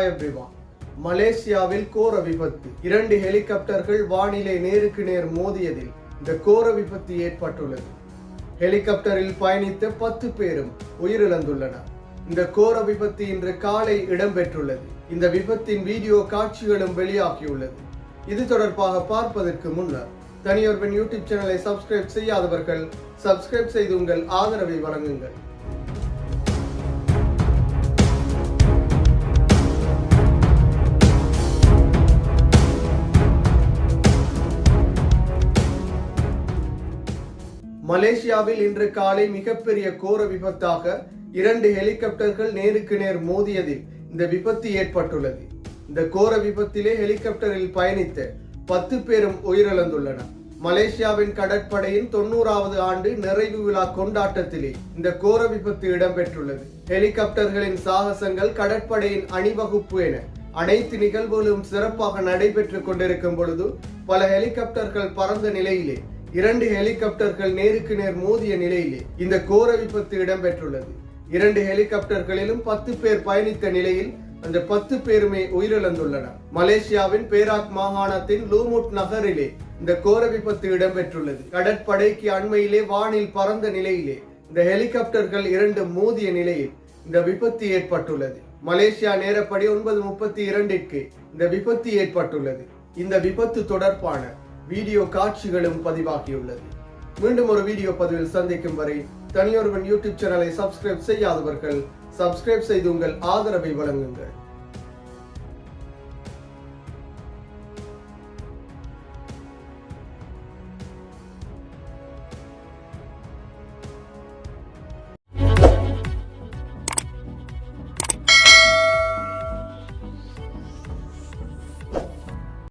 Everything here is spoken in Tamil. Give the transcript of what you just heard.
Hi everyone. மலேசியாவில் கோர விபத்து. 2 ஹெலிகாப்டர்கள் வானிலை நேருக்கு நேர் மோதியதில் இந்த கோர விபத்து ஏற்பட்டுள்ளது. ஹெலிகாப்டரில் பயணித்த 10 பேரும் உயிரிழந்துள்ளனர். இந்த கோர விபத்து இன்று காலை இடம்பெற்றுள்ளது. இந்த விபத்தின் வீடியோ காட்சிகளும் வெளியாகியுள்ளது. இது தொடர்பாக பார்ப்பதற்கு முன்னர் தனியொருவன் யூடியூப் சேனலை சப்ஸ்கிரைப் செய்யாதவர்கள் சப்ஸ்கிரைப் செய்து உங்கள் ஆதரவை வழங்குங்கள். மலேசியாவில் இன்று காலை மிகப்பெரிய கோர விபத்தாக 2 ஹெலிகாப்டர்கள் நேருக்கு நேர் மோதியதில் இந்த விபத்து ஏற்பட்டுள்ளது. இந்த கோர விபத்திலே ஹெலிகாப்டரில் பயணித்த 10 பேரும் உயிரிழந்துள்ளனர். மலேசியாவின் கடற்படையின் 90வது ஆண்டு நிறைவு விழா கொண்டாட்டத்திலே இந்த கோர விபத்து இடம்பெற்றுள்ளது. ஹெலிகாப்டர்களின் சாகசங்கள், கடற்படையின் அணிவகுப்பு என அனைத்து நிகழ்வுகளும் சிறப்பாக நடைபெற்றுக் கொண்டிருக்கும் பொழுது பல ஹெலிகாப்டர்கள் பறந்த நிலையிலே 2 ஹெலிகாப்டர்கள் நேருக்கு நேர் மோதிய நிலையிலே இந்த கோர விபத்து இடம்பெற்றுள்ளது. 2 ஹெலிகாப்டர்களிலும் 10 பேர் பயணித்த நிலையில் அந்த 10 பேருமே உயிரிழந்துள்ளனர். மலேசியாவின் பேராக் மாகாணத்தின் லூமுட் நகரிலே இந்த கோர விபத்து இடம்பெற்றுள்ளது. கடற்படைக்கு அண்மையிலே வானில் பறந்த நிலையிலே இந்த ஹெலிகாப்டர்கள் 2 மோதிய நிலையில் இந்த விபத்து ஏற்பட்டுள்ளது. மலேசியா நேரப்படி 9:32 இந்த விபத்து ஏற்பட்டுள்ளது. இந்த விபத்து தொடர்பான வீடியோ காட்சிகளும் பதிவாகியுள்ளது. மீண்டும் ஒரு வீடியோ பதிவில் சந்திக்கும் வரை தனியொருவன் யூடியூப் சேனலை சப்ஸ்கிரைப் செய்யாதவர்கள் சப்ஸ்கிரைப் செய்து உங்கள் ஆதரவை வழங்குங்கள்.